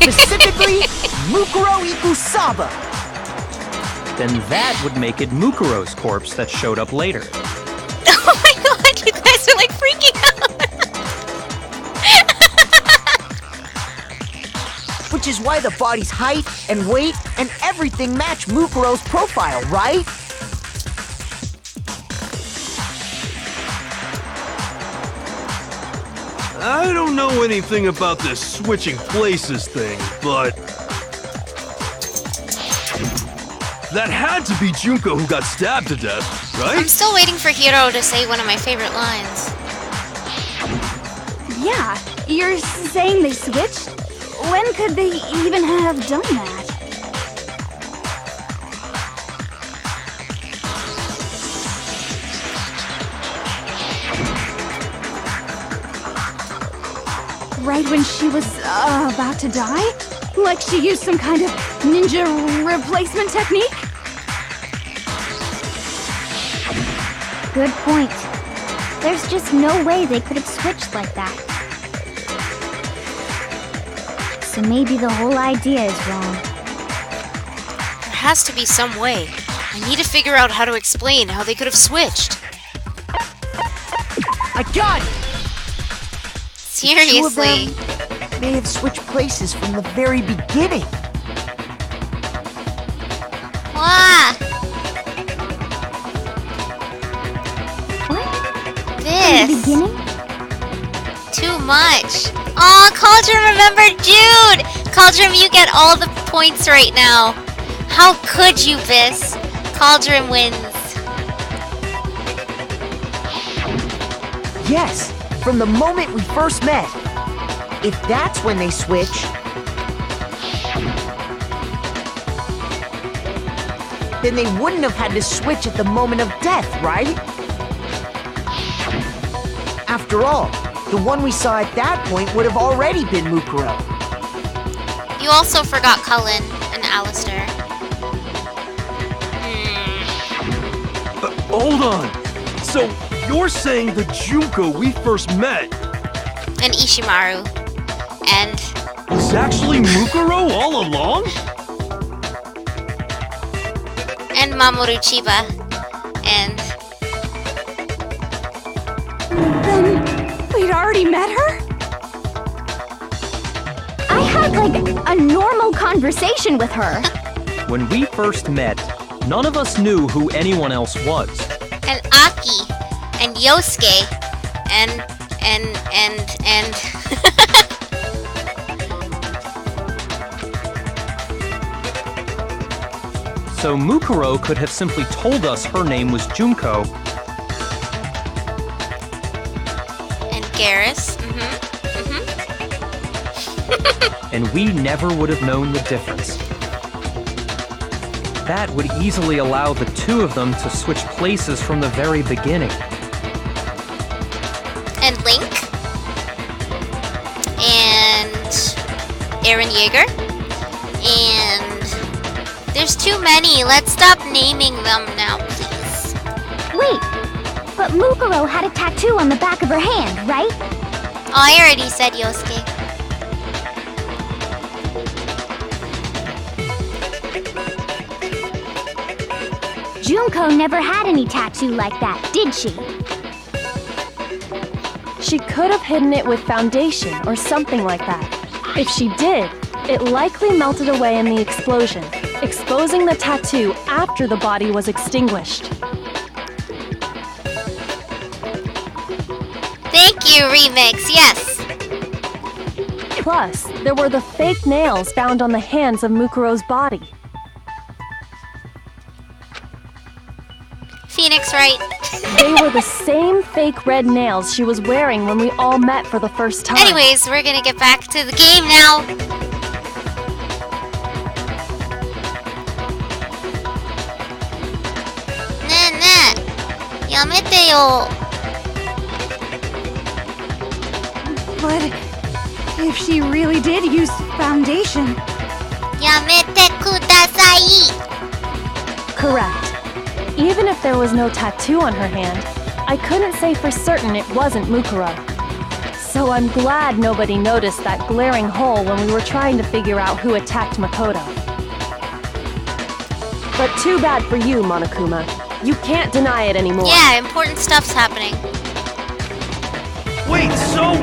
Specifically, Mukuro Ikusaba. Then that would make it Mukuro's corpse that showed up later. Oh my god, you guys are like freaking out! Which is why the body's height and weight and everything match Mukuro's profile, right? I don't know anything about this switching places thing, but... that had to be Junko who got stabbed to death, right? I'm still waiting for Hiro to say one of my favorite lines. Yeah, you're saying they switched? When could they even have done that? Right when she was about to die? Like she used some kind of ninja replacement technique? Good point. There's just no way they could have switched like that. So maybe the whole idea is wrong. There has to be some way. I need to figure out how to explain how they could have switched. I got it! Seriously. Two of them may have switched places from the very beginning. What? What? From the This. beginning? Too much. Aw, Cauldron remembered Jude! Cauldron, you get all the points right now. How could you, Vis? Cauldron wins. Yes, from the moment we first met. If that's when they switch, then they wouldn't have had to switch at the moment of death, right? After all, the one we saw at that point would have already been Mukuro. You also forgot Cullen and Alistair. Hold on! So, you're saying the Junko we first met And Ishimaru. And was actually Mukuro all along? Mamoru Chiba. And Then we'd already met her? I had, like, a normal conversation with her. When we first met, none of us knew who anyone else was. and Aki. And Yosuke. And So Mukuro could have simply told us her name was Junko. and Garrus. And we never would have known the difference. That would easily allow the two of them to switch places from the very beginning. And Link. And Eren Yeager. And there's too many. Let's stop naming them now, please. Wait, but Mukuro had a tattoo on the back of her hand, right? Oh, I already said Yosuke. Junko never had any tattoo like that, did she? She could have hidden it with foundation or something like that. If she did, it likely melted away in the explosion, exposing the tattoo after the body was extinguished. Thank you, Remix. Yes. Plus, there were the fake nails found on the hands of Mukuro's body. Phoenix, right? They were the same fake red nails she was wearing when we all met for the first time. Anyways, we're gonna get back to the game now. Yamete yo. But if she really did use foundation, Yamete kudasai. Correct. Even if there was no tattoo on her hand, I couldn't say for certain it wasn't Mukuro. So I'm glad nobody noticed that glaring hole when we were trying to figure out who attacked Makoto. But too bad for you, Monokuma. You can't deny it anymore. Yeah, important stuff's happening. Wait, so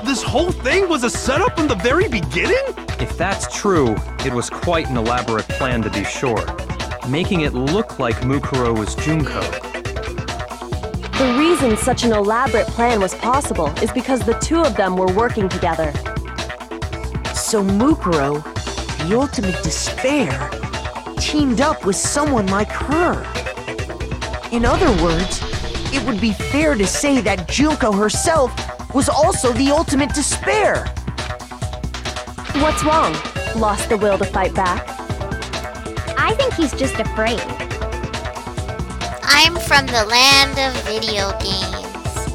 this whole thing was a setup from the very beginning? If that's true, it was quite an elaborate plan to be sure, making it look like Mukuro was Junko. The reason such an elaborate plan was possible is because the two of them were working together. So Mukuro, the ultimate despair, teamed up with someone like her. In other words, it would be fair to say that Junko herself was also the ultimate despair. What's wrong? Lost the will to fight back? I think he's just afraid. I'm from the land of video games.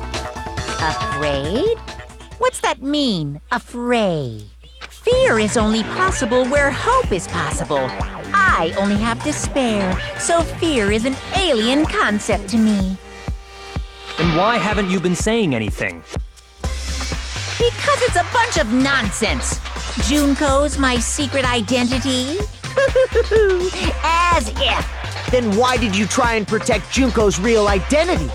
Afraid? What's that mean, afraid? Fear is only possible where hope is possible. I only have despair, so fear is an alien concept to me. Then why haven't you been saying anything? Because it's a bunch of nonsense. Junko's my secret identity? As if. Then why did you try and protect Junko's real identity?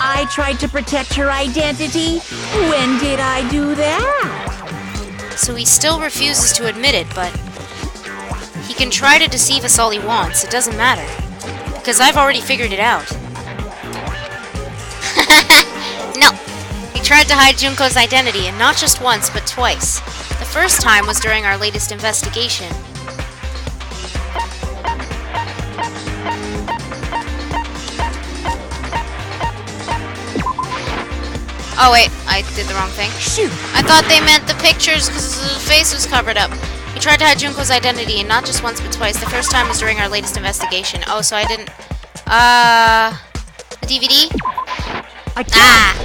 I tried to protect her identity? When did I do that? So he still refuses to admit it, but he can try to deceive us all he wants. It doesn't matter. Because I've already figured it out. No. He tried to hide Junko's identity, and not just once, but twice. The first time was during our latest investigation. Oh wait, I did the wrong thing. Shoot! I thought they meant the pictures because his face was covered up. He tried to hide Junko's identity, and not just once but twice. The first time was during our latest investigation. Oh, so I didn't... The DVD? I can't.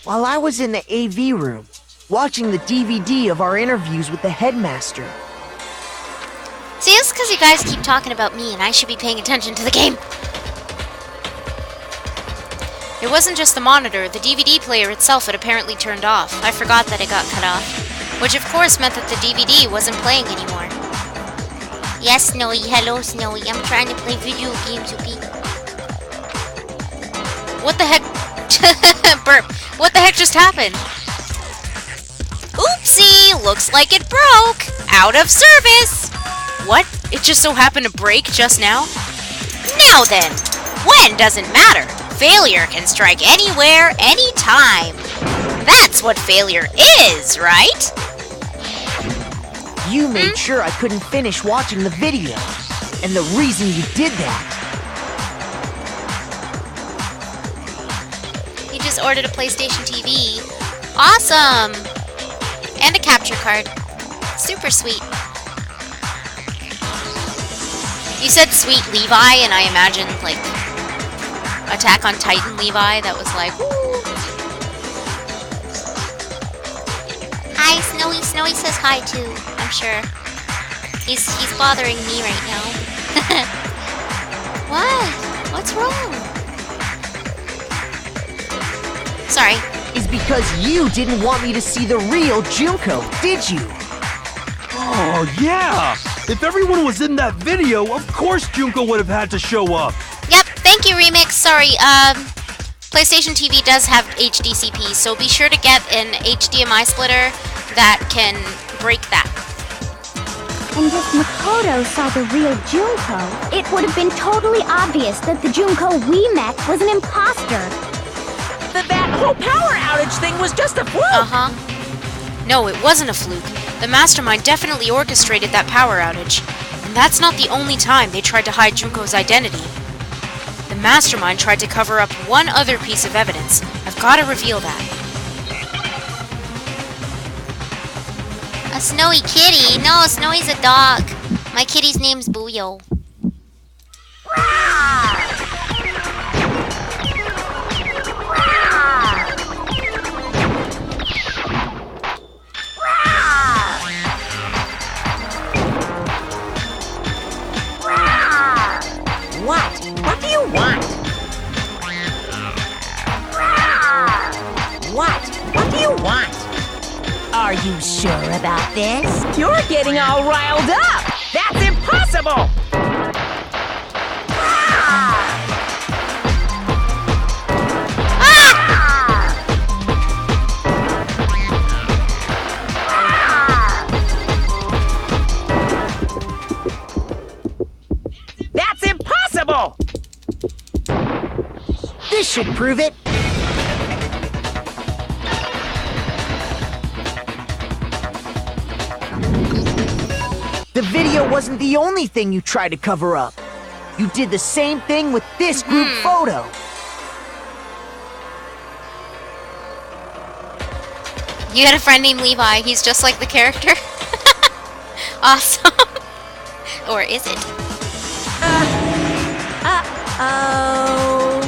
While I was in the AV room, watching the DVD of our interviews with the headmaster. See, it's because you guys keep talking about me, and I should be paying attention to the game. It wasn't just the monitor, the DVD player itself had apparently turned off. I forgot that it got cut off. Which of course meant that the DVD wasn't playing anymore. Yes, Snowy. Hello, Snowy. I'm trying to play video games, okay? What the heck? Burp. What the heck just happened? Oopsie! Looks like it broke! Out of service! What? It just so happened to break just now? Now then! When doesn't matter! Failure can strike anywhere, anytime! That's what failure is, right? You made sure I couldn't finish watching the video. And the reason you did that... You just ordered a PlayStation TV. Awesome! And a capture card. Super sweet. You said sweet Levi, and I imagined, like, Attack on Titan Levi that was like, woo! Hi, Snowy. Snowy says hi, too, I'm sure. He's bothering me right now. What? What's wrong? Sorry. Is because you didn't want me to see the real Junko, did you? Oh, yeah! If everyone was in that video, of course Junko would have had to show up. Yep, thank you, Remix. Sorry, PlayStation TV does have HDCP, so be sure to get an HDMI splitter that can break that. And if Makoto saw the real Junko, it would have been totally obvious that the Junko we met was an imposter. That whole power outage thing was just a fluke! Uh-huh. No, it wasn't a fluke. The Mastermind definitely orchestrated that power outage. And that's not the only time they tried to hide Junko's identity. The Mastermind tried to cover up one other piece of evidence. I've got to reveal that. A snowy kitty? No, Snowy's a dog. My kitty's name's Booyo. What? What do you want? Are you sure about this? You're getting all riled up! That's impossible! That's impossible! This should prove it. The video wasn't the only thing you tried to cover up. You did the same thing with this group photo. You had a friend named Levi. He's just like the character. Awesome. Or is it? Oh.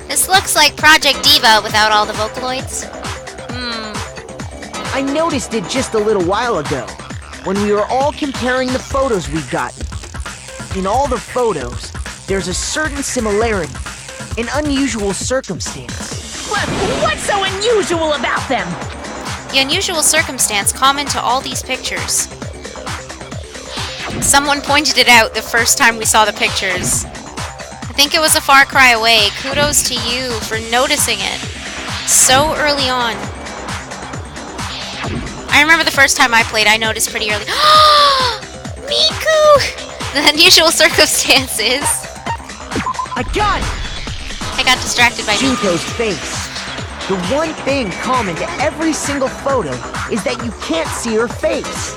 This looks like Project Diva without all the Vocaloids. I noticed it just a little while ago, when we were all comparing the photos we'd gotten. In all the photos, there's a certain similarity, an unusual circumstance. What's so unusual about them? The unusual circumstance common to all these pictures. Someone pointed it out the first time we saw the pictures. I think it was a far cry away. Kudos to you for noticing it so early on. I remember the first time I played, I noticed pretty early. Miku! The unusual circumstances. I got it! I got distracted by Miku. Junko's face. The one thing common to every single photo is that you can't see her face.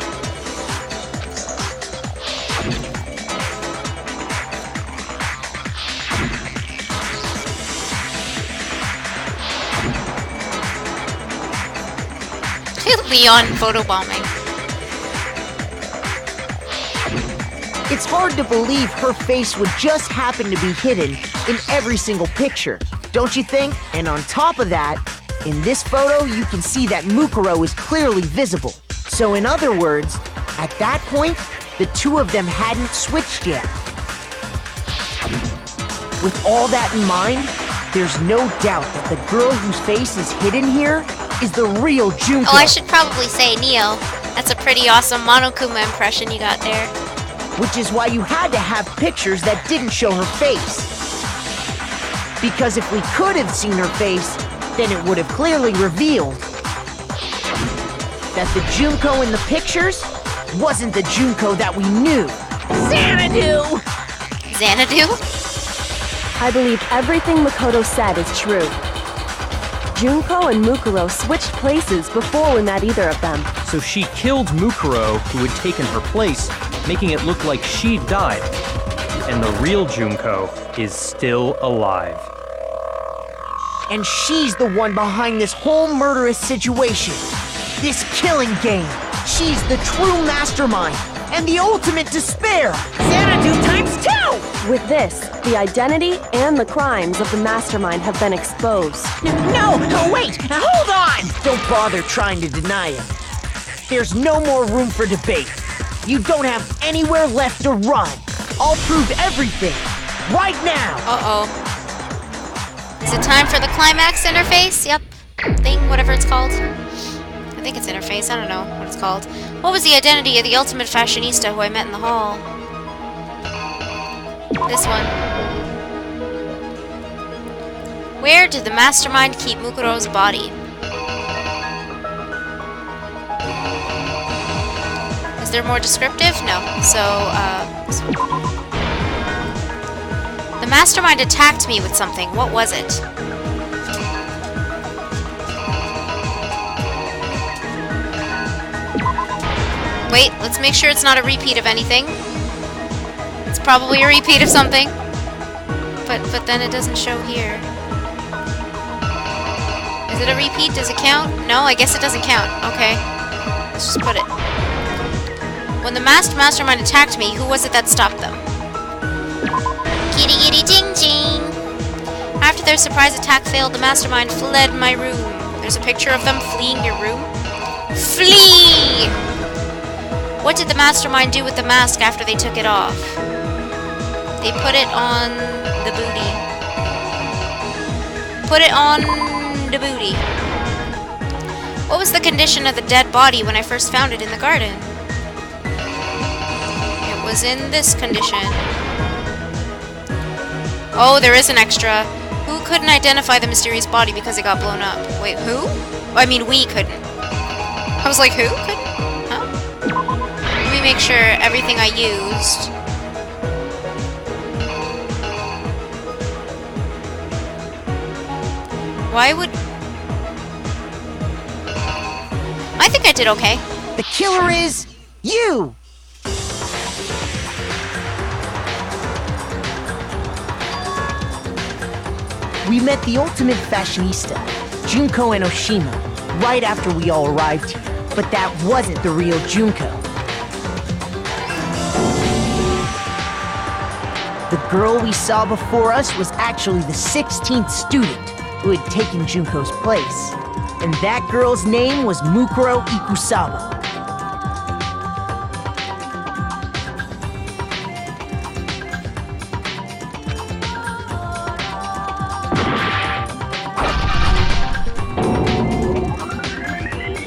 Leon photobombing. It's hard to believe her face would just happen to be hidden in every single picture, don't you think? And on top of that, in this photo, you can see that Mukuro is clearly visible. So in other words, at that point, the two of them hadn't switched yet. With all that in mind, there's no doubt that the girl whose face is hidden here is the real Junko. Oh, I should probably say Neo. That's a pretty awesome Monokuma impression you got there. Which is why you had to have pictures that didn't show her face. Because if we could have seen her face, then it would have clearly revealed that the Junko in the pictures wasn't the Junko that we knew. Xanadu! Xanadu? I believe everything Makoto said is true. Junko and Mukuro switched places before we met either of them. So she killed Mukuro, who had taken her place, making it look like she died. And the real Junko is still alive. And she's the one behind this whole murderous situation. This killing game. She's the true mastermind and the ultimate despair. Xanadu times 2! With this, the identity and the crimes of the mastermind have been exposed. No, wait, hold on! Don't bother trying to deny it. There's no more room for debate. You don't have anywhere left to run. I'll prove everything, right now. Uh-oh. Is it time for the climax interface? Yep. Thing, whatever it's called. I think it's interface, I don't know what it's called. What was the identity of the ultimate fashionista who I met in the hall? This one. Where did the mastermind keep Mukuro's body? Is there more descriptive? No. So, the mastermind attacked me with something. What was it? Wait, let's make sure it's not a repeat of anything. It's probably a repeat of something. But then it doesn't show here. Is it a repeat? Does it count? No, I guess it doesn't count. Okay. Let's just put it. When the masked mastermind attacked me, who was it that stopped them? Kitty kitty ting ting! After their surprise attack failed, the mastermind fled my room. There's a picture of them fleeing your room. Flee! What did the mastermind do with the mask after they took it off? They put it on the booty. Put it on the booty. What was the condition of the dead body when I first found it in the garden? It was in this condition. Oh, there is an extra. Who couldn't identify the mysterious body because it got blown up? Wait, who? I mean, we couldn't. I was like, who couldn't? Huh? Let me make sure everything I used. Why would... I think I did okay. The killer is you! We met the ultimate fashionista, Junko Enoshima, right after we all arrived here. But that wasn't the real Junko. The girl we saw before us was actually the 16th student who had taken Junko's place. And that girl's name was Mukuro Ikusaba.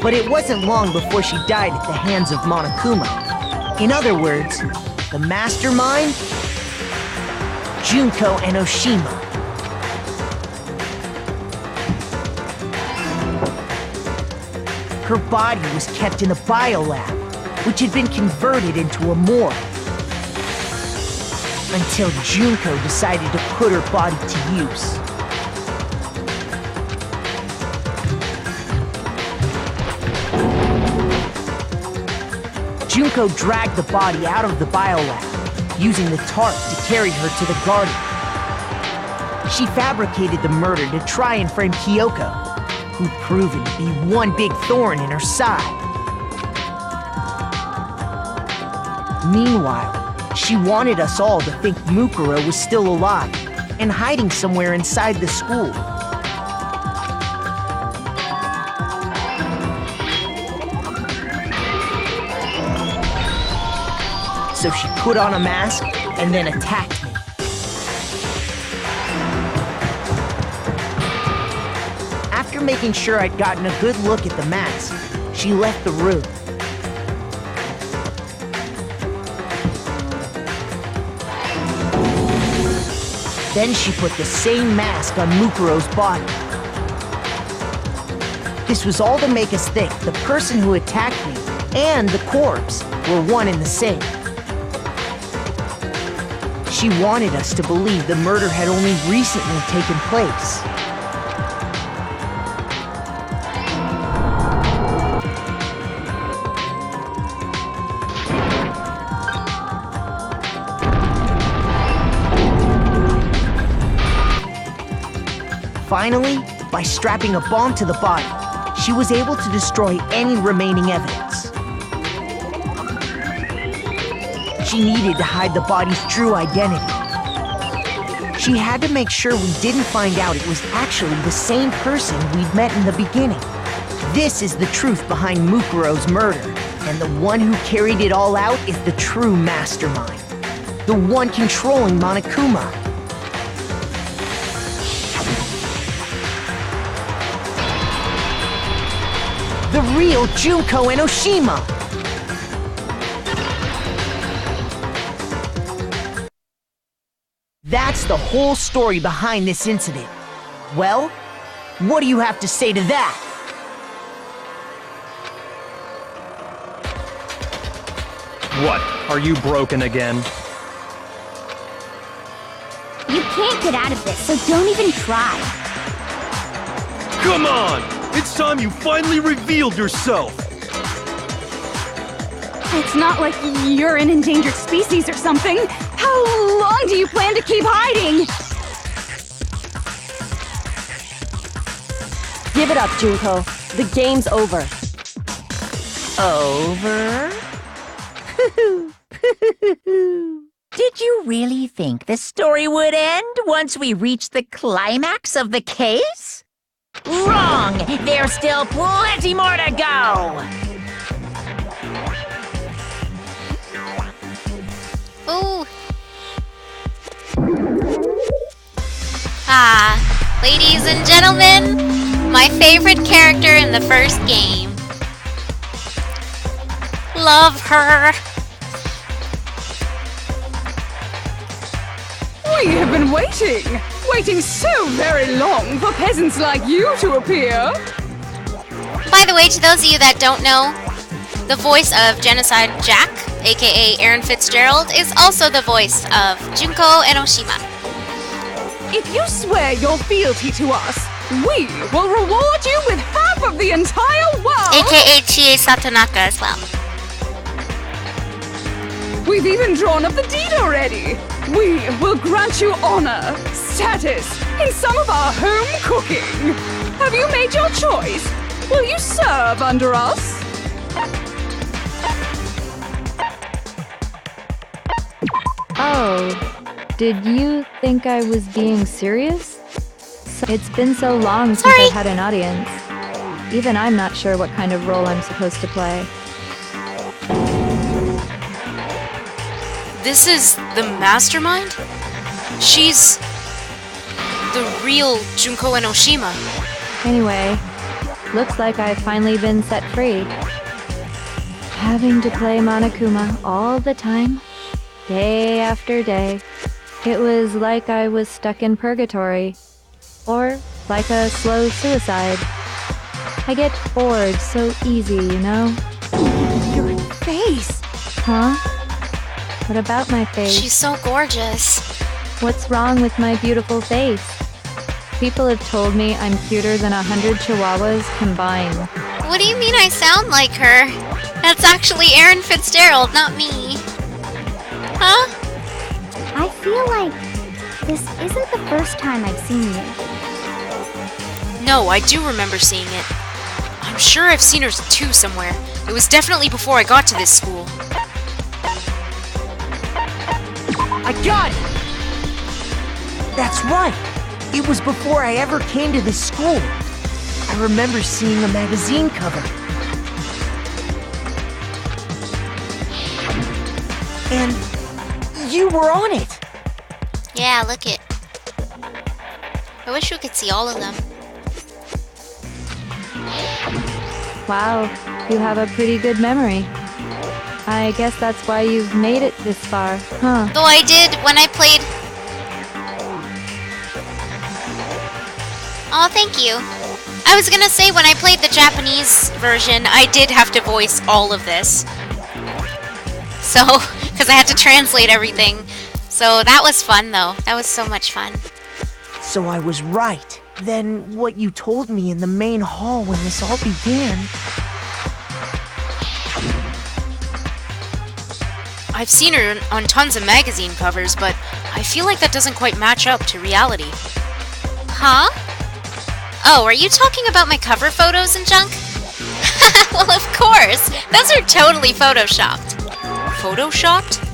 But it wasn't long before she died at the hands of Monokuma. In other words, the mastermind, Junko Enoshima. Her body was kept in the biolab, which had been converted into a morgue. Until Junko decided to put her body to use. Junko dragged the body out of the biolab, using the tarp to carry her to the garden. She fabricated the murder to try and frame Kyoko, who'd proven to be one big thorn in her side. Meanwhile, she wanted us all to think Mukuro was still alive and hiding somewhere inside the school. So she put on a mask and then attacked me. After making sure I'd gotten a good look at the mask, she left the room. Then she put the same mask on Mukuro's body. This was all to make us think the person who attacked me and the corpse were one and the same. She wanted us to believe the murder had only recently taken place. Finally, by strapping a bomb to the body, she was able to destroy any remaining evidence. She needed to hide the body's true identity. She had to make sure we didn't find out it was actually the same person we'd met in the beginning. This is the truth behind Mukuro's murder, and the one who carried it all out is the true mastermind. The one controlling Monokuma. The real Junko Enoshima! That's the whole story behind this incident. Well, what do you have to say to that? What? Are you broken again? You can't get out of this, so don't even try. Come on! It's time you finally revealed yourself! It's not like you're an endangered species or something. How long do you plan to keep hiding? Give it up, Junko. The game's over. Over? Did you really think the story would end once we reached the climax of the case? Wrong! There's still plenty more to go! Ooh. Ah, ladies and gentlemen, My favorite character in the first game. Love her. We have been waiting so very long for peasants like you to appear. By the way, to those of you that don't know, the voice of Genocide Jack, aka Aaron Fitzgerald, is also the voice of Junko Enoshima. If you swear your fealty to us, we will reward you with half of the entire world! AKA Chie Satonaka as well. We've even drawn up the deed already! We will grant you honor, status, and some of our home cooking! Have you made your choice? Will you serve under us? Oh, did you think I was being serious? It's been so long since I've had an audience. Even I'm not sure what kind of role I'm supposed to play. This is the mastermind? She's the real Junko Enoshima. Anyway, looks like I've finally been set free. Having to play Monokuma all the time, day after day, it was like I was stuck in purgatory. Or like a slow suicide. I get bored so easy, you know? Your face! Huh? What about my face? She's so gorgeous. What's wrong with my beautiful face? People have told me I'm cuter than 100 chihuahuas combined. What do you mean I sound like her? That's actually Aaron Fitzgerald, not me. Huh? I feel like this isn't the first time I've seen you. No, I do remember seeing it. I'm sure I've seen her too somewhere. It was definitely before I got to this school. I got it! That's right! It was before I ever came to this school. I remember seeing a magazine cover. And you were on it! Yeah, look it. I wish we could see all of them. Wow, you have a pretty good memory. I guess that's why you've made it this far, huh? Though I did when I played... Oh, thank you. I was gonna say, when I played the Japanese version, I did have to voice all of this. So, because I had to translate everything. So that was fun, though. That was so much fun. So I was right. Then what you told me in the main hall when this all began... I've seen her on tons of magazine covers, but I feel like that doesn't quite match up to reality. Huh? Oh, are you talking about my cover photos and junk? Well, of course! Those are totally photoshopped. Photoshopped?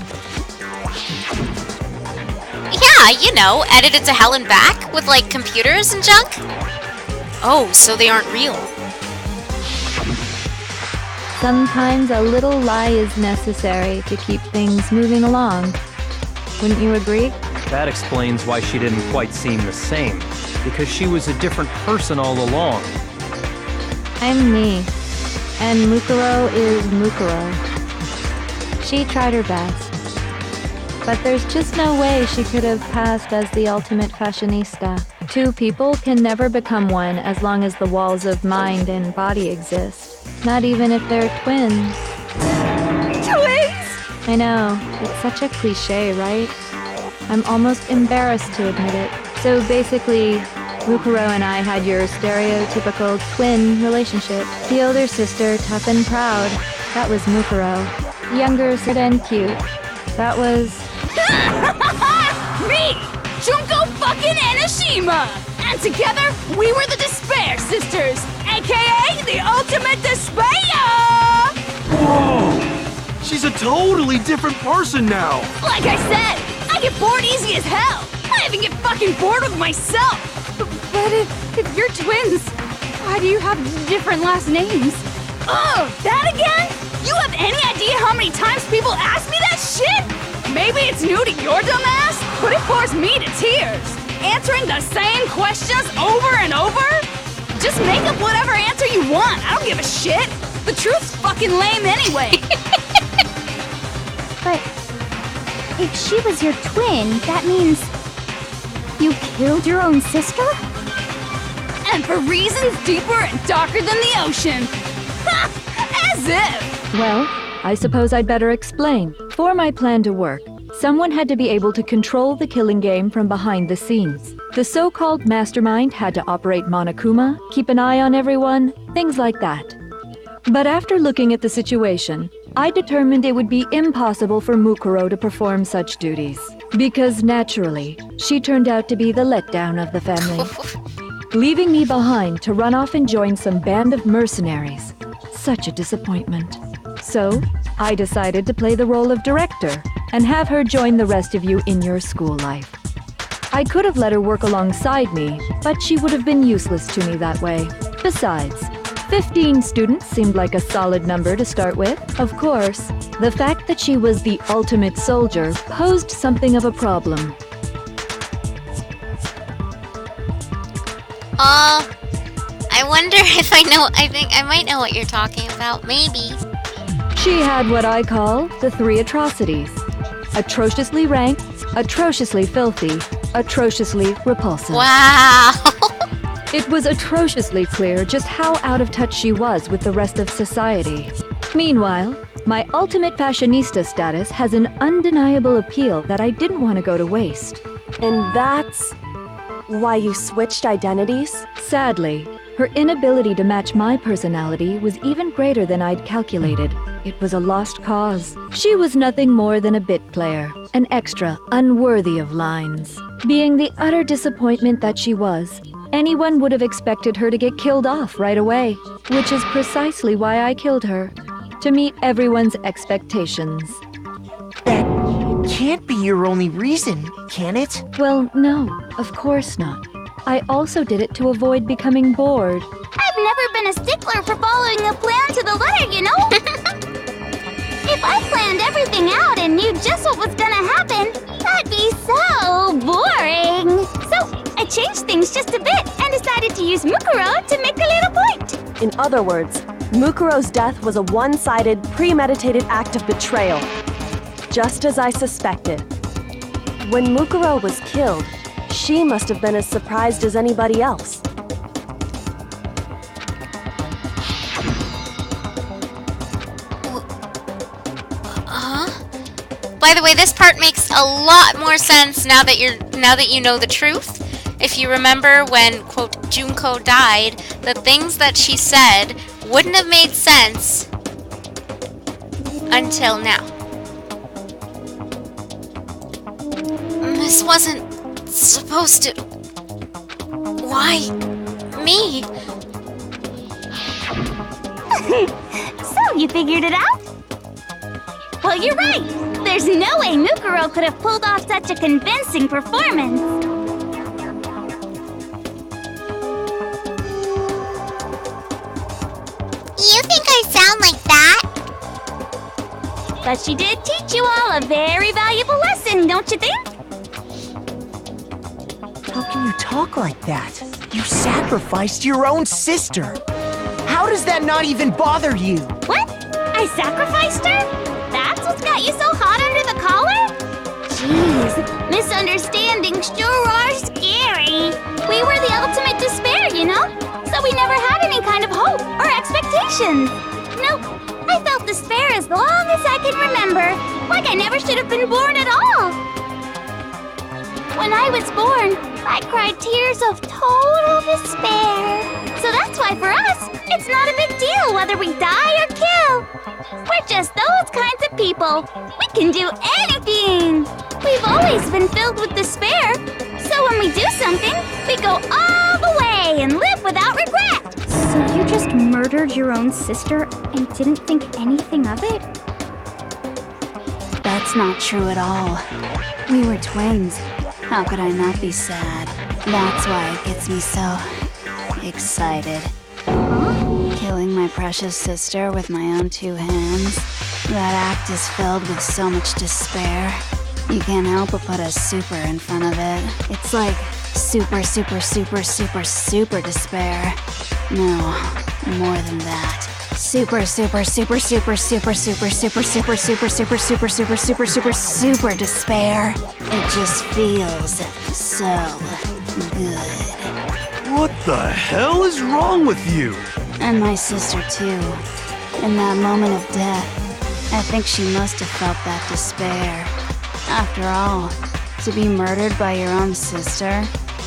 Yeah, you know, edited to hell and back with, like, computers and junk. Oh, so they aren't real. Sometimes a little lie is necessary to keep things moving along. Wouldn't you agree? That explains why she didn't quite seem the same, because she was a different person all along. I'm me, and Mukuro is Mukuro. She tried her best, but there's just no way she could have passed as the ultimate fashionista. Two people can never become one as long as the walls of mind and body exist. Not even if they're twins. Twins? I know, it's such a cliche, right? I'm almost embarrassed to admit it. So basically, Mukuro and I had your stereotypical twin relationship. The older sister, tough and proud. That was Mukuro. Younger, sad and cute. That was... Me! Junko fucking Enoshima! And together, we were the Despair Sisters, aka the Ultimate Despair! Whoa! She's a totally different person now! Like I said, I get bored easy as hell! I even get fucking bored with myself! But if you're twins, why do you have different last names? Oh, that again? You have any idea how many times people ask me that shit? Maybe it's new to your dumbass, but it bores me to tears. Answering the same questions over and over? Just make up whatever answer you want. I don't give a shit. The truth's fucking lame anyway. But if she was your twin, that means you killed your own sister? And for reasons deeper and darker than the ocean. Ha! As if! Well, I suppose I'd better explain. For my plan to work, someone had to be able to control the killing game from behind the scenes. The so-called mastermind had to operate Monokuma, keep an eye on everyone, things like that. But after looking at the situation, I determined it would be impossible for Mukuro to perform such duties. Because naturally, she turned out to be the letdown of the family. Leaving me behind to run off and join some band of mercenaries. Such a disappointment. So, I decided to play the role of director and have her join the rest of you in your school life. I could have let her work alongside me, but she would have been useless to me that way. Besides, 15 students seemed like a solid number to start with. Of course, the fact that she was the ultimate soldier posed something of a problem. I wonder if I think I might know what you're talking about, maybe. She had what I call the 3 atrocities. Atrociously rank, atrociously filthy, atrociously repulsive. Wow! It was atrociously clear just how out of touch she was with the rest of society. Meanwhile, my ultimate fashionista status has an undeniable appeal that I didn't want to go to waste. And that's why you switched identities? Sadly, her inability to match my personality was even greater than I'd calculated. It was a lost cause. She was nothing more than a bit player, an extra unworthy of lines. Being the utter disappointment that she was, anyone would have expected her to get killed off right away, which is precisely why I killed her, to meet everyone's expectations. That can't be your only reason, can it? Well, no, of course not. I also did it to avoid becoming bored. I've never been a stickler for following a plan to the letter, you know? If I planned everything out and knew just what was gonna happen, that'd be so boring. So I changed things just a bit and decided to use Mukuro to make a little point. In other words, Mukuro's death was a one-sided, premeditated act of betrayal. Just as I suspected. When Mukuro was killed, she must have been as surprised as anybody else. By the way, this part makes a lot more sense now that you know the truth. If you remember when, quote, Junko died, the things that she said wouldn't have made sense until now. This wasn't supposed to... Why me? So, you figured it out? Well, you're right. There's no way Mukuro could have pulled off such a convincing performance. You think I sound like that? But she did teach you all a very valuable lesson, don't you think? How can you talk like that? You sacrificed your own sister. How does that not even bother you? What? I sacrificed her? That's what's got you so hot under the collar? Jeez, misunderstandings sure are scary. We were the ultimate despair, you know? So we never had any kind of hope or expectations. Nope, I felt despair as long as I can remember. Like I never should have been born at all. When I was born, I cried tears of total despair. So that's why for us, it's not a big deal whether we die or kill. We're just those kinds of people. We can do anything. We've always been filled with despair. So when we do something, we go all the way and live without regret. So you just murdered your own sister and didn't think anything of it? That's not true at all. We were twins. How could I not be sad? That's why it gets me so excited. Killing my precious sister with my own 2 hands. That act is filled with so much despair. You can't help but put a super in front of it. It's like super, super, super, super, super despair. No, more than that. Super, super, super, super, super, super, super, super, super, super, super, super, super, super, super despair. It just feels so good. What the hell is wrong with you? And my sister too. In that moment of death, I think she must have felt that despair. After all, to be murdered by your own sister,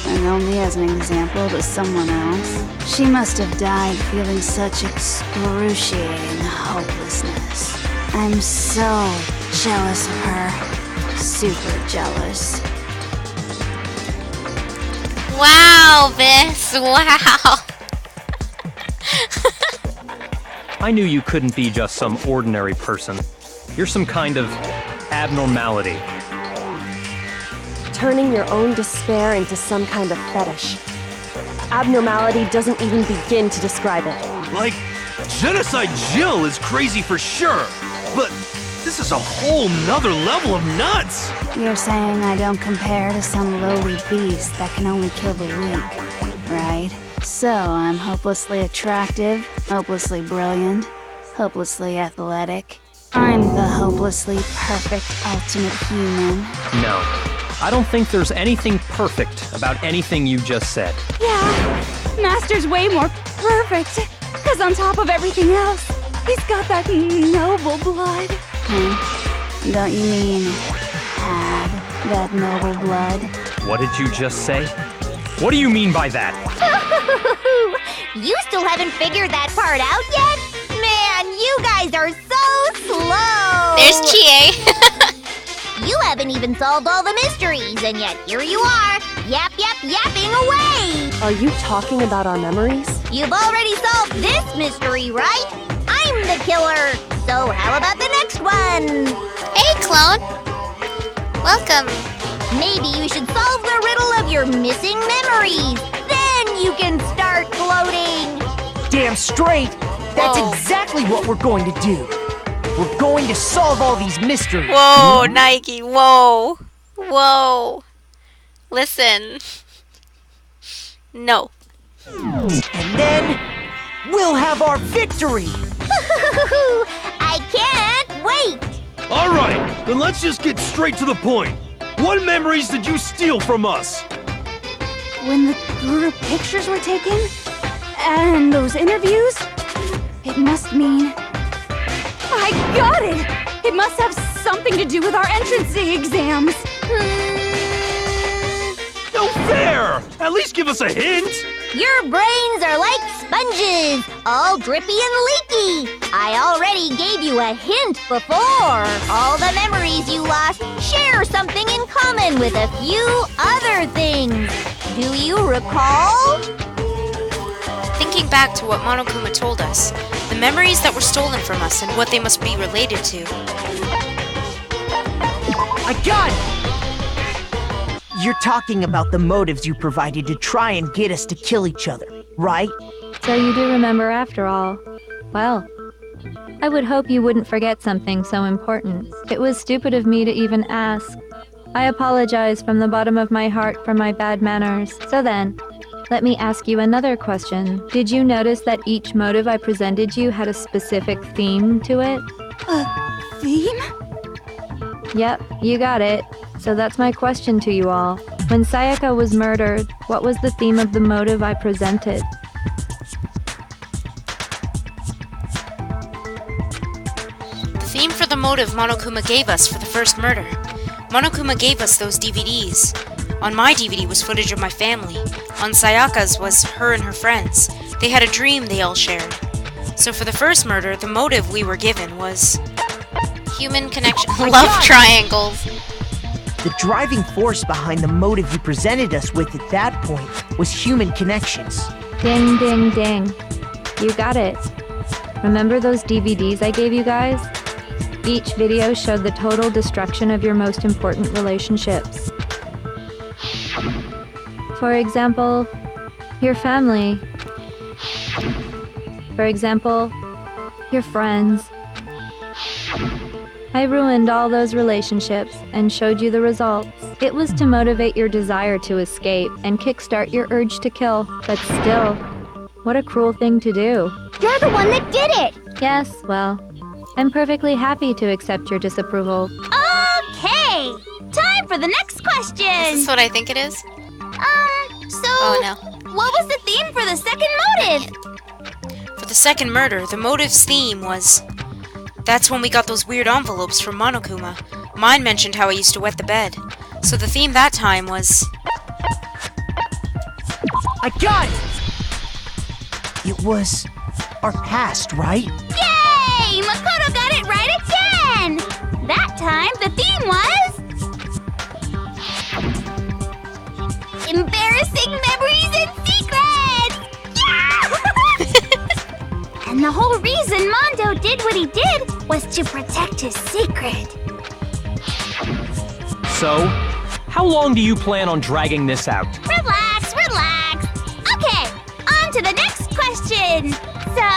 and only as an example to someone else, she must have died feeling such excruciating hopelessness. I'm so jealous of her. Super jealous. Wow, Miss, wow. I knew you couldn't be just some ordinary person. You're some kind of abnormality. Turning your own despair into some kind of fetish. Abnormality doesn't even begin to describe it. Like, Genocide Jill is crazy for sure, but this is a whole nother level of nuts! You're saying I don't compare to some lowly beast that can only kill the weak, right? So I'm hopelessly attractive, hopelessly brilliant, hopelessly athletic. I'm the hopelessly perfect ultimate human. No, I don't think there's anything perfect about anything you just said. Yeah, Master's way more perfect. Because on top of everything else, he's got that noble blood. Don't you mean had that noble blood? What did you just say? What do you mean by that? You still haven't figured that part out yet? Man, you guys are so slow! There's Chie. You haven't even solved all the mysteries, and yet here you are, yapping away! Are you talking about our memories? You've already solved this mystery, right? I'm the killer! So how about the next one? Hey, clone. Welcome. Maybe you should solve the riddle of your missing memories. Then you can start gloating. Damn straight! That's Whoa. exactly what we're going to do. We're going to solve all these mysteries. Whoa, Nike, whoa. Whoa. Listen. No. And then we'll have our victory. I can't wait. Alright, then let's just get straight to the point. What memories did you steal from us? When the group pictures were taken, and those interviews, it must mean... I got it! It must have something to do with our entrance exams. No fair! At least give us a hint! Your brains are like sponges, all drippy and leaky. I already gave you a hint before. All the memories you lost share something in common with a few other things. Do you recall? Thinking back to what Monokuma told us, the memories that were stolen from us and what they must be related to. I got it! You're talking about the motives you provided to try and get us to kill each other, right? So you do remember after all. Well, I would hope you wouldn't forget something so important. It was stupid of me to even ask. I apologize from the bottom of my heart for my bad manners. So then, let me ask you another question. Did you notice that each motive I presented you had a specific theme to it? A theme? Yep, you got it. So that's my question to you all. When Sayaka was murdered, what was the theme of the motive I presented? The theme for the motive Monokuma gave us for the first murder. Monokuma gave us those DVDs. On my DVD was footage of my family. On Sayaka's was her and her friends. They had a dream they all shared. So for the first murder, the motive we were given was... human connection. Love triangles. The driving force behind the motive you presented us with at that point was human connections. Ding, ding, ding. You got it. Remember those DVDs I gave you guys? Each video showed the total destruction of your most important relationships. For example, your family. For example, your friends. I ruined all those relationships and showed you the results. It was to motivate your desire to escape and kickstart your urge to kill. But still, what a cruel thing to do. You're the one that did it! Yes, well, I'm perfectly happy to accept your disapproval. Okay! Time for the next question! Is this what I think it is? Oh no. What was the theme for the second motive? For the second murder, the motive's theme was... That's when we got those weird envelopes from Monokuma. Mine mentioned how I used to wet the bed. So the theme that time was... I got it! It was our past, right? Yay! Makoto got it right again! That time, the theme was... Embarrassing memories and secrets! Yeah! And the whole reason Mondo did what he did was to protect his secret. So, how long do you plan on dragging this out? Relax, relax. Okay, on to the next question. So,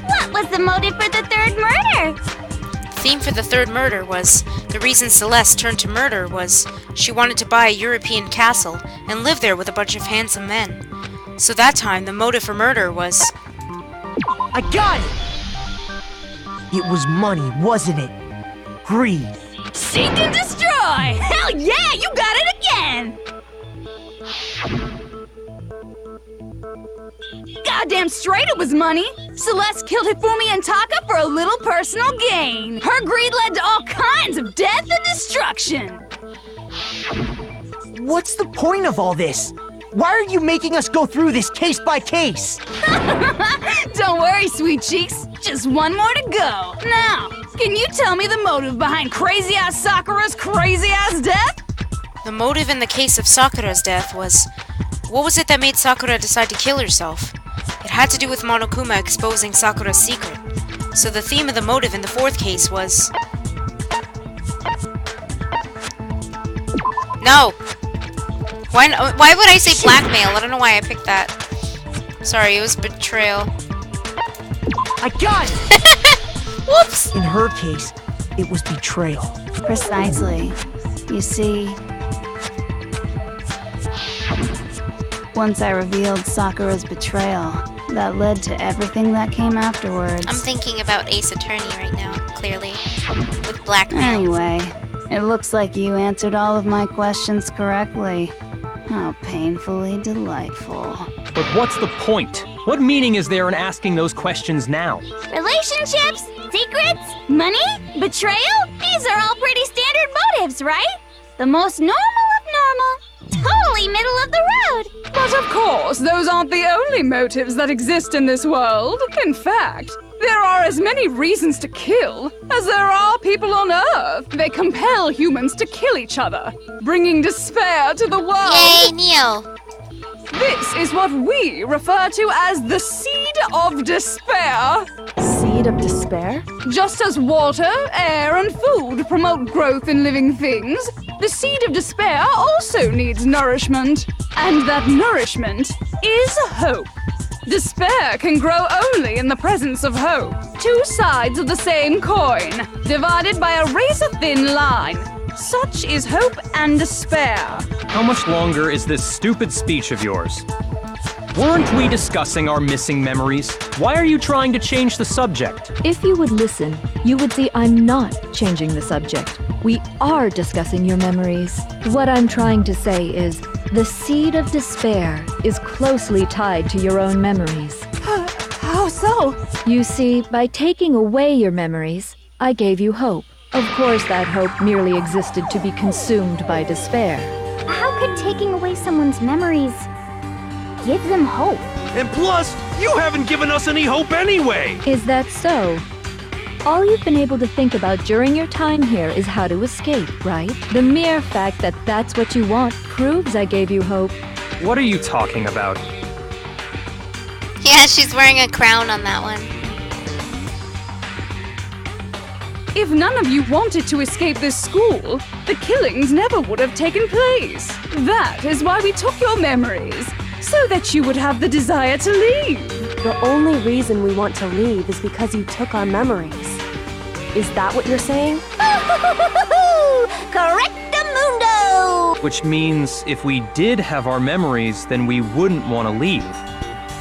what was the motive for the third murder? The theme for the third murder was... The reason Celeste turned to murder was... She wanted to buy a European castle and live there with a bunch of handsome men. So that time, the motive for murder was... I got it! It was money, wasn't it? Greed. Seek and destroy! Hell yeah, you got it again! Goddamn straight it was money! Celeste killed Hifumi and Taka for a little personal gain. Her greed led to all kinds of death and destruction. What's the point of all this? Why are you making us go through this case by case? Don't worry, sweet cheeks. Just one more to go. Now, can you tell me the motive behind crazy-ass Sakura's crazy-ass death? The motive in the case of Sakura's death was... What was it that made Sakura decide to kill herself? It had to do with Monokuma exposing Sakura's secret. So the theme of the motive in the fourth case was... No! Why would I say blackmail? I don't know why I picked that. Sorry, it was betrayal. I got it! Whoops! In her case, it was betrayal. Precisely. You see... Once I revealed Sakura's betrayal, that led to everything that came afterwards. I'm thinking about Ace Attorney right now, clearly. With blackmail. Anyway, it looks like you answered all of my questions correctly. How painfully delightful. But what's the point? What meaning is there in asking those questions now? Relationships? Secrets? Money? Betrayal? These are all pretty standard motives, right? The most normal of normal. Totally middle of the road. But of course, those aren't the only motives that exist in this world. In fact, there are as many reasons to kill as there are people on Earth. They compel humans to kill each other, bringing despair to the world. Yay, Neo! This is what we refer to as the seed of despair. Seed of despair? Just as water, air, and food promote growth in living things, the seed of despair also needs nourishment. And that nourishment is hope. Despair can grow only in the presence of hope. Two sides of the same coin, divided by a razor-thin line. Such is hope and despair. How much longer is this stupid speech of yours? Weren't we discussing our missing memories? Why are you trying to change the subject? If you would listen, you would see I'm not changing the subject. We are discussing your memories. What I'm trying to say is, the seed of despair is closely tied to your own memories. How so? You see, by taking away your memories, I gave you hope. Of course, that hope merely existed to be consumed by despair. How could taking away someone's memories give them hope? And plus, you haven't given us any hope anyway! Is that so? All you've been able to think about during your time here is how to escape, right? The mere fact that that's what you want proves I gave you hope. What are you talking about? Yeah, she's wearing a crown on that one. If none of you wanted to escape this school, the killings never would have taken place. That is why we took your memories, so that you would have the desire to leave. The only reason we want to leave is because you took our memories. Is that what you're saying? Correctamundo! Which means if we did have our memories, then we wouldn't want to leave.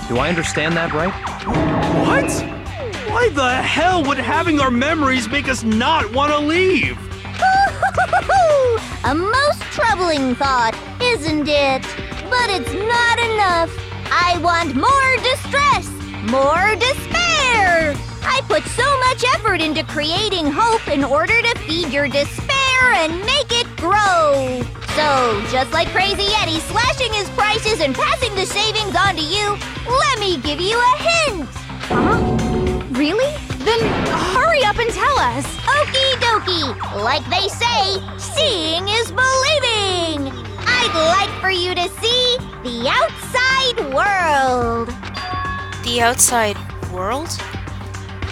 Do I understand that right? What? Why the hell would having our memories make us not want to leave? A most troubling thought, isn't it? But it's not enough. I want more distress, more despair. I put so much effort into creating hope in order to feed your despair and make it grow. So, just like Crazy Eddie slashing his prices and passing the savings on to you, let me give you a hint. Huh? Really? Then hurry up and tell us. Okie dokie. Like they say, seeing is believing. I'd like for you to see the outside world. The outside world?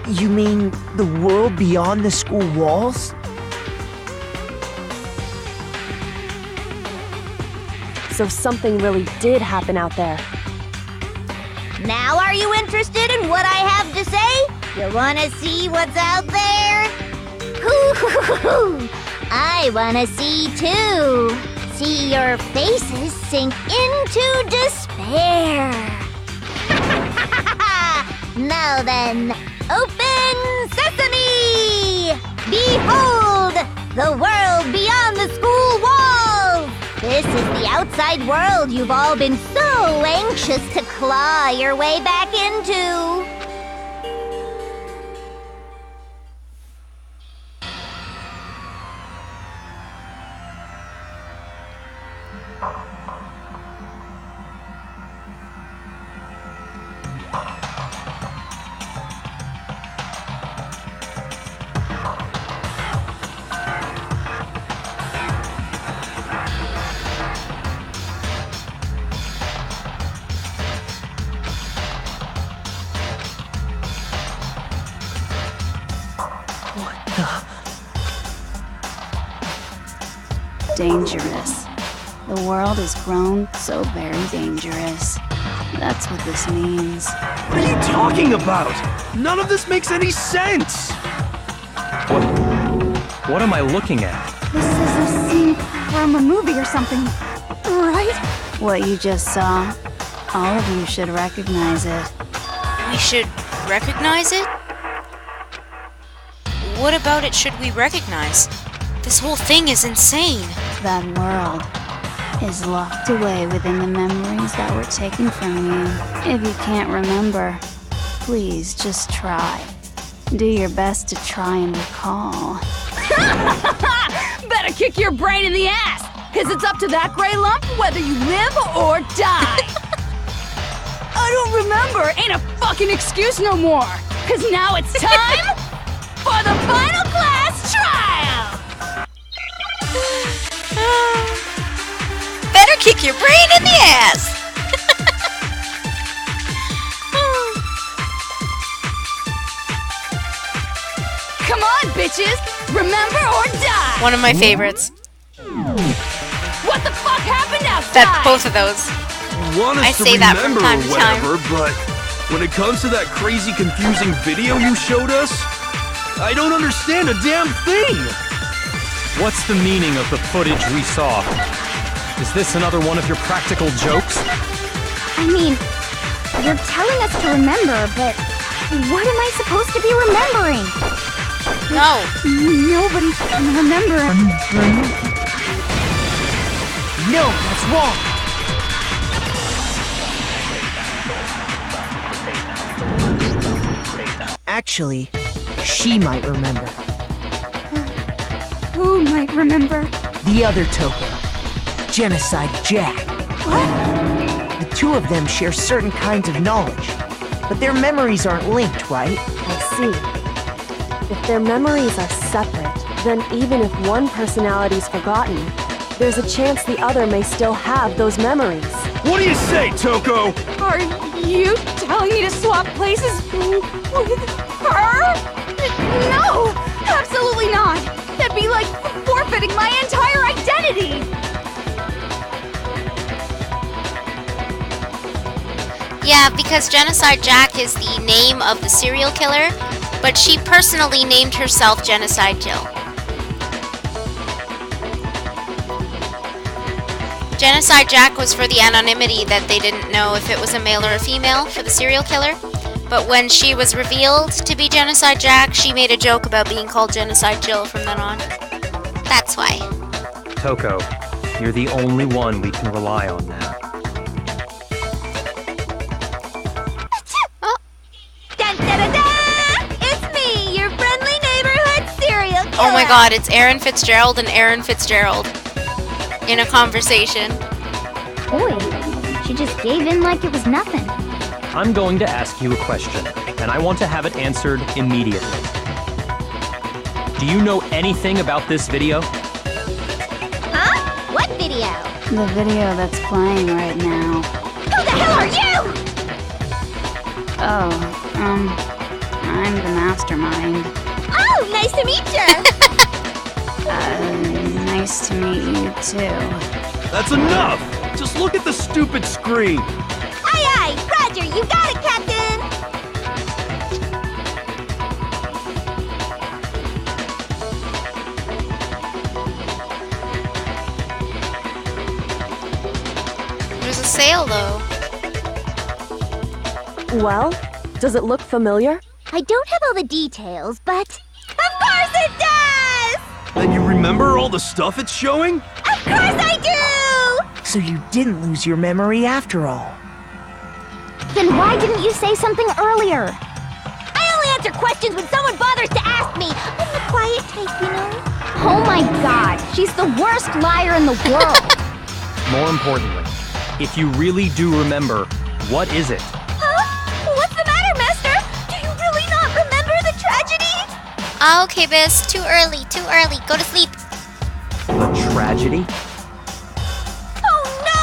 You mean the world beyond the school walls? So something really did happen out there. Now are you interested in what I have to say? You wanna see what's out there? Hoo-hoo-hoo-hoo! I wanna see too. See your faces sink into despair. Now then, open sesame! Behold, the world beyond the school walls! This is the outside world you've all been so anxious to claw your way back into. Dangerous. The world has grown so very dangerous. That's what this means. What are you talking about? None of this makes any sense! What am I looking at? This is a scene from a movie or something, right? What you just saw, all of you should recognize it. We should recognize it? What about it should we recognize? This whole thing is insane. That world is locked away within the memories that were taken from you. If you can't remember, please just try. Do your best to try and recall. Better kick your brain in the ass, because it's up to that gray lump whether you live or die. I don't remember ain't a fucking excuse no more, because now it's time for the final class trial! Better kick your brain in the ass! Come on, bitches! Remember or die! One of my favorites. What the fuck happened outside? Both of those. Want us I to say that from remember time or to time. whatever, but when it comes to that crazy, confusing video you showed us, I don't understand a damn thing! What's the meaning of the footage we saw? Is this another one of your practical jokes? I mean, you're telling us to remember, but what am I supposed to be remembering? No. Nobody can remember. No, that's wrong. Actually, she might remember. Who might remember? The other Toko, Genocide Jack. What? The two of them share certain kinds of knowledge, but their memories aren't linked, right? I see. If their memories are separate, then even if one personality's forgotten, there's a chance the other may still have those memories. What do you say, Toko? Are you telling me to swap places with her? No! Absolutely not! That'd be like forfeiting my entire identity! Yeah, because Genocide Jack is the name of the serial killer, but she personally named herself Genocide Jill. Genocide Jack was for the anonymity that they didn't know if it was a male or a female for the serial killer. But when she was revealed to be Genocide Jack, she made a joke about being called Genocide Jill from then on. That's why. Toko, you're the only one we can rely on now. Oh. Dun, da, da, da! It's me, your friendly neighborhood serial killer. Oh my god, it's Aaron Fitzgerald and Aaron Fitzgerald in a conversation. Boy, she just gave in like it was nothing. I'm going to ask you a question, and I want to have it answered immediately. Do you know anything about this video? Huh? What video? The video that's playing right now. Who the hell are you? Oh, I'm the mastermind. Oh, nice to meet you. Nice to meet you too. That's enough! Just look at the stupid screen! Aye, aye! Roger, you got it, Captain! There's a sale, though. Well, does it look familiar? I don't have all the details, but... Of course it does! And you remember all the stuff it's showing? Of course I do! So you didn't lose your memory after all. Then why didn't you say something earlier? I only answer questions when someone bothers to ask me. I'm the quiet type, you know? Oh my god, she's the worst liar in the world. More importantly, if you really do remember, what is it? Huh? What's the matter, Master? Do you really not remember the tragedy? Okay, Biss. Too early. Go to sleep. The tragedy? Oh no!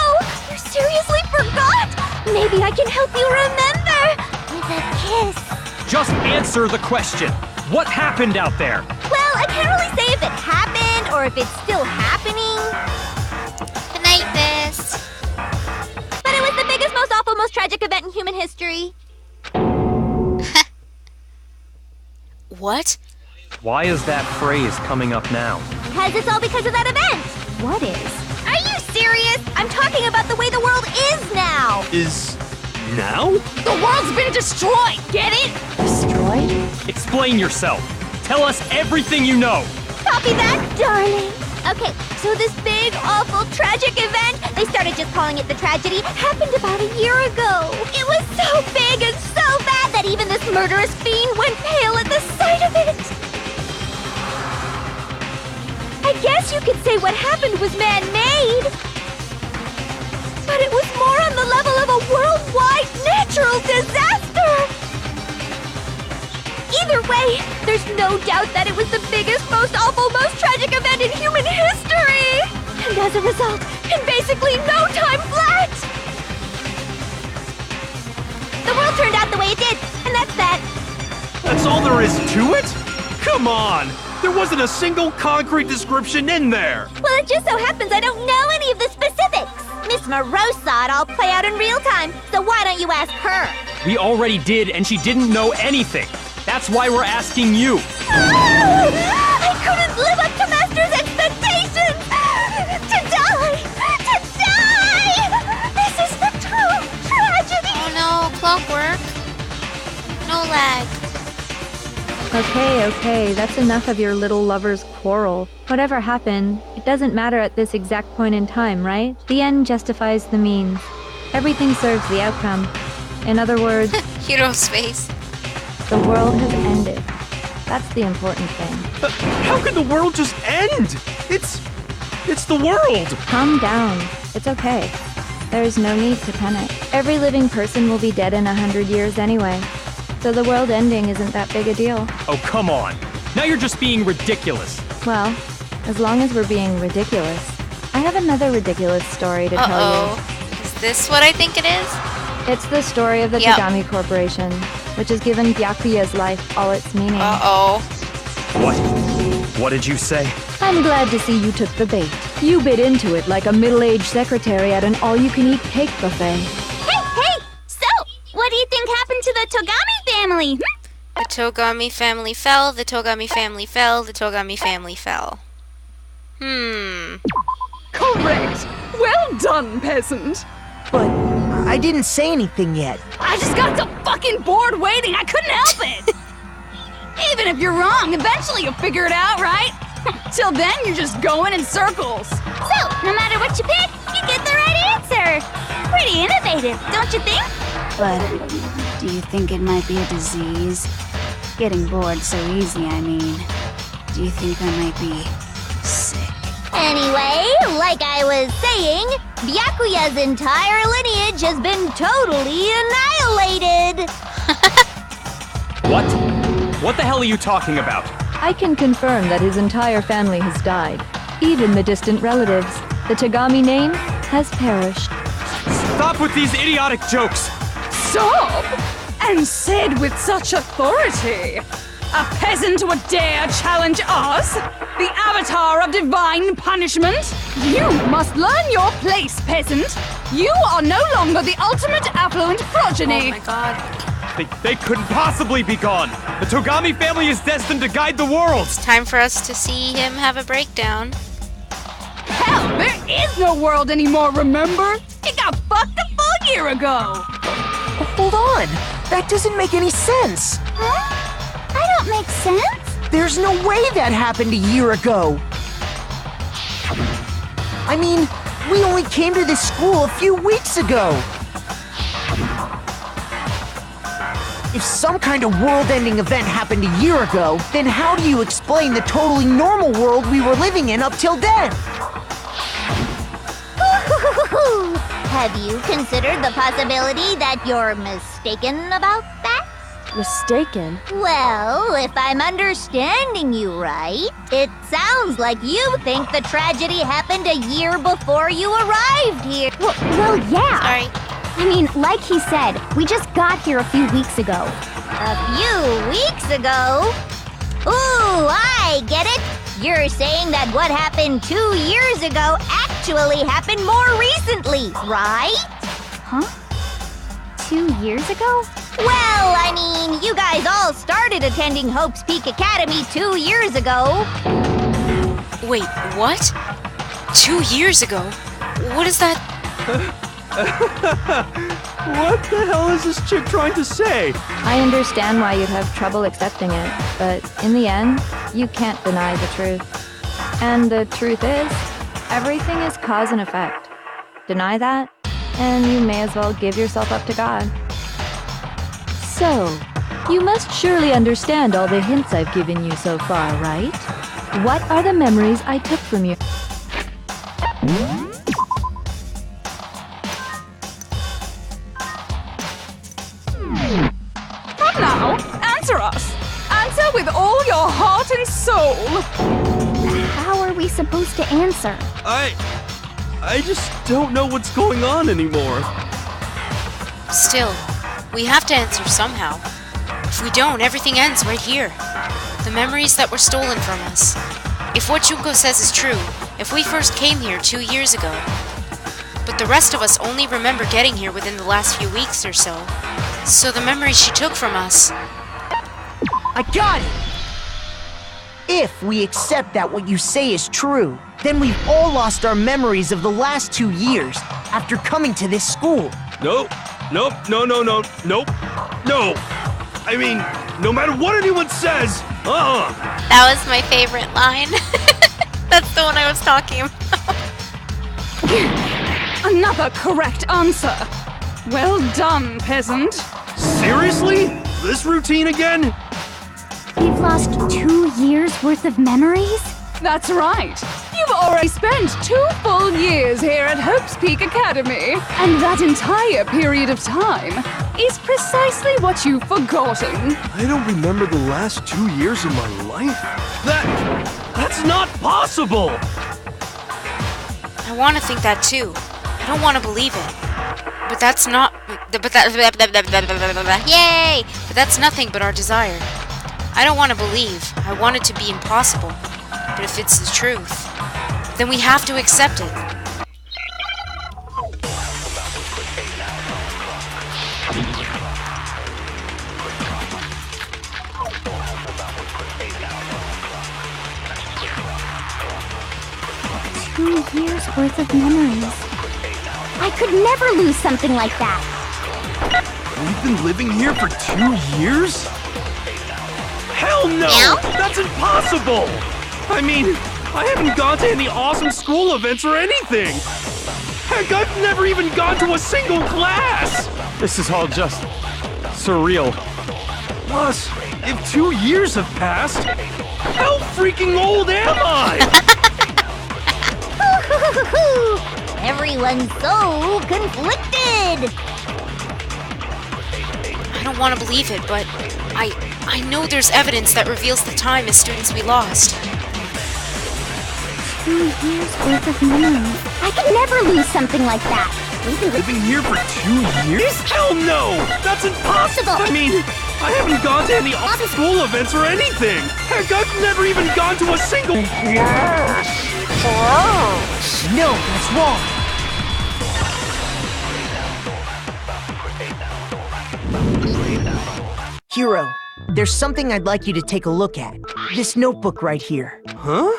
You seriously forgot? Maybe I can help you remember. With a kiss. Just answer the question. What happened out there? Well, I can't really say if it happened or if it's still happening. Good night, Biss. But it was the biggest, most awful, most tragic event in human history. What? Why is that phrase coming up now? It's all because of that event. What is? Are you serious? I'm talking about the way the world is now. Is... now? The world's been destroyed, get it? Destroyed? Explain yourself. Tell us everything you know. Copy that, darling. Okay, so this big, awful, tragic event, they started just calling it the tragedy, happened about a year ago. It was so big and so bad that even this murderous fiend went pale at the sight of it. I guess you could say what happened was man-made. But it was more on the level of a worldwide natural disaster. Either way, there's no doubt that it was the biggest, most awful, most tragic event in human history! And as a result, in basically no time flat! The world turned out the way it did, and that's that. That's all there is to it? Come on! There wasn't a single concrete description in there! Well, it just so happens I don't know any of the specifics. Miss Moreau saw it all play out in real time, so why don't you ask her? We already did, and she didn't know anything. That's why we're asking you. I couldn't live up to Master's expectations! To die! This is the true tragedy! Oh no, clockwork. No lag. Okay, that's enough of your little lover's quarrel. Whatever happened, it doesn't matter at this exact point in time, right? The end justifies the means. Everything serves the outcome. In other words, Hero's face. the world has ended. That's the important thing. How could the world just end? It's the world! Calm down. It's okay. There's no need to panic. Every living person will be dead in 100 years anyway. So the world ending isn't that big a deal. Oh, come on. Now you're just being ridiculous. Well, as long as we're being ridiculous. I have another ridiculous story to tell Uh-oh. Is this what I think it is? you. It's the story of the Yep. Tagami Corporation, which has given Byakuya's life all its meaning. Uh-oh. What? What did you say? I'm glad to see you took the bait. You bit into it like a middle-aged secretary at an all-you-can-eat cake buffet. Hey! So, what do you think happened to the Togami family? The Togami family fell, the Togami family fell, the Togami family fell. Correct! Well done, peasant! But I didn't say anything yet. I just got so fucking bored waiting, I couldn't help it! Even if you're wrong, eventually you'll figure it out, right? Till then, you're just going in circles. So, no matter what you pick, you get the right answer. Pretty innovative, don't you think? But do you think it might be a disease? Getting bored so easy, I mean. Do you think I might be sick? Anyway, like I was saying, Byakuya's entire lineage has been totally annihilated. What? What the hell are you talking about? I can confirm that his entire family has died. Even the distant relatives. The Togami name has perished. Stop with these idiotic jokes! Stop! And said with such authority! A peasant would dare challenge us? The avatar of divine punishment? You must learn your place, peasant! You are no longer the ultimate affluent progeny! Oh my god. They couldn't possibly be gone! The Togami family is destined to guide the world! It's time for us to see him have a breakdown. Hell, there is no world anymore, remember? It got fucked a full year ago! Hold on! That doesn't make any sense! Huh? I don't make sense. There's no way that happened a year ago! I mean, we only came to this school a few weeks ago! If some kind of world-ending event happened a year ago, then how do you explain the totally normal world we were living in up till then? Have you considered the possibility that you're mistaken about that? Mistaken? Well, if I'm understanding you right, it sounds like you think the tragedy happened a year before you arrived here. Well, yeah. Sorry. I mean, like he said, we just got here a few weeks ago. A few weeks ago? Ooh, I get it. You're saying that what happened 2 years ago actually happened more recently, right? Huh? 2 years ago? Well, I mean, you guys all started attending Hope's Peak Academy 2 years ago. Wait, what? 2 years ago? What is that? What the hell is this chick trying to say? I understand why you'd have trouble accepting it, but in the end, you can't deny the truth. And the truth is, everything is cause and effect. Deny that, and you may as well give yourself up to God. So, you must surely understand all the hints I've given you so far, right? What are the memories I took from you? Come now, answer us! Answer with all your heart and soul! How are we supposed to answer? I just don't know what's going on anymore. Still, we have to answer somehow. If we don't, everything ends right here. The memories that were stolen from us. If what Junko says is true, if we first came here 2 years ago, but the rest of us only remember getting here within the last few weeks or so. So the memories she took from us... I got it! If we accept that what you say is true, then we've all lost our memories of the last 2 years after coming to this school. Nope. No. I mean, no matter what anyone says, That was my favorite line. That's the one I was talking about. Another correct answer. Well done, peasant. Seriously? This routine again? We've lost 2 years worth of memories? That's right. You've already spent 2 full years here at Hope's Peak Academy, and that entire period of time is precisely what you've forgotten. I don't remember the last 2 years of my life. That's not possible! I want to think that too. I don't want to believe it. But that's not... Yay! But that's nothing but our desire. I don't want to believe. I want it to be impossible. But if it's the truth, then we have to accept it. 2 years worth of memories. I could never lose something like that. We've been living here for 2 years? Hell no! That's impossible! I mean, I haven't gone to any awesome school events or anything! Heck, I've never even gone to a single class! This is all just surreal. Plus, if 2 years have passed, how freaking old am I? Everyone's so conflicted! I don't want to believe it, but I know there's evidence that reveals the time as students we lost. 2 years worth of memories. I could never lose something like that. We've been living here for 2 years? Hell no! That's impossible! I mean, I haven't gone to any awesome school events or anything! Heck, I've never even gone to a single... No, that's wrong. Hero, there's something I'd like you to take a look at. This notebook right here. Huh?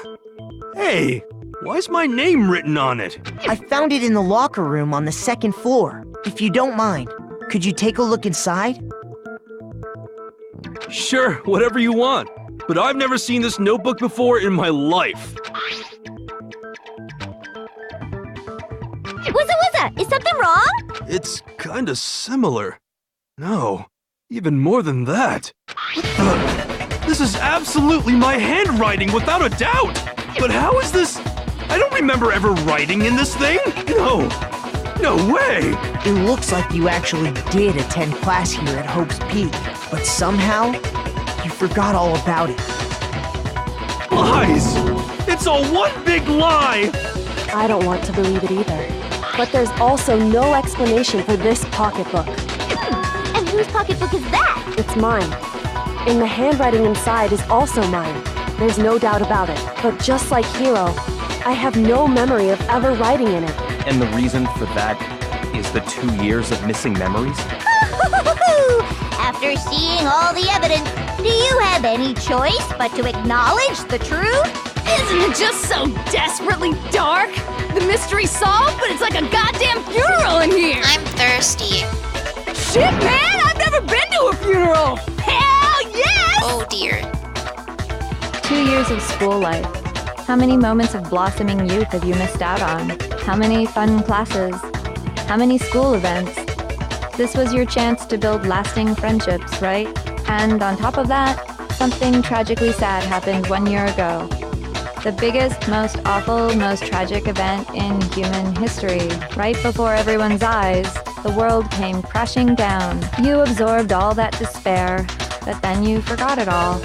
Hey, why's my name written on it? I found it in the locker room on the 2nd floor. If you don't mind, could you take a look inside? Sure, whatever you want. But I've never seen this notebook before in my life. Wuzza, is something wrong? It's kinda similar. No, even more than that. This is absolutely my handwriting, without a doubt! But how is this? I don't remember ever writing in this thing! No way! It looks like you actually did attend class here at Hope's Peak, but somehow, you forgot all about it. Lies! It's all one big lie! I don't want to believe it either. But there's also no explanation for this pocketbook. And whose pocketbook is that? It's mine. And the handwriting inside is also mine. There's no doubt about it. But just like Hiro, I have no memory of ever writing in it. And the reason for that is the 2 years of missing memories? After seeing all the evidence, do you have any choice but to acknowledge the truth? Isn't it just so desperately dark? The mystery's solved, but it's like a goddamn funeral in here! I'm thirsty. Shit, man! I've never been to a funeral! Hell yes! Oh dear. 2 years of school life. How many moments of blossoming youth have you missed out on? How many fun classes? How many school events? This was your chance to build lasting friendships, right? And on top of that, something tragically sad happened 1 year ago. The biggest, most awful, most tragic event in human history. Right before everyone's eyes, the world came crashing down. You absorbed all that despair, but then you forgot it all.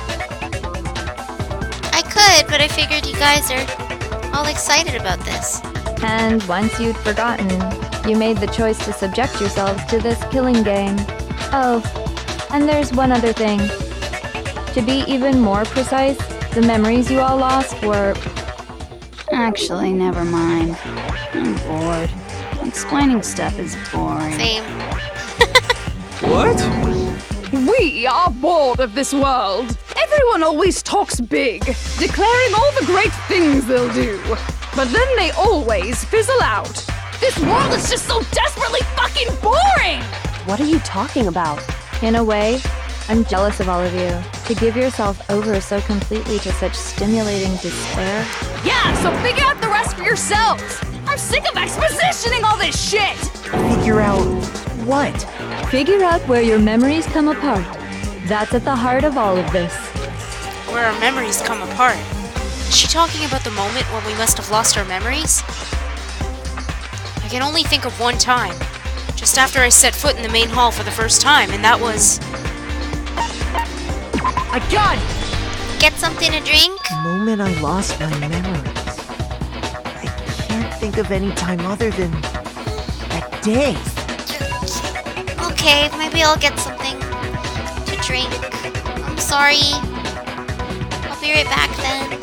I could, but I figured you guys are all excited about this. And once you'd forgotten, you made the choice to subject yourselves to this killing game. Oh, and there's one other thing. To be even more precise, the memories you all lost were... Actually, never mind. I'm bored. Explaining stuff is boring. Same. What? We are bored of this world. Everyone always talks big, declaring all the great things they'll do. But then they always fizzle out. This world is just so desperately fucking boring! What are you talking about? In a way, I'm jealous of all of you. To give yourself over so completely to such stimulating despair. Yeah, so figure out the rest for yourselves! I'm sick of expositioning all this shit! Figure out what? Figure out where your memories come apart. That's at the heart of all of this. Where our memories come apart. Is she talking about the moment when we must have lost our memories? I can only think of one time. Just after I set foot in the main hall for the first time, and that was... I got it! Get something to drink? The moment I lost my memories. I can't think of any time other than that day. Okay, maybe I'll get something to drink. I'm sorry. I'll be right back then.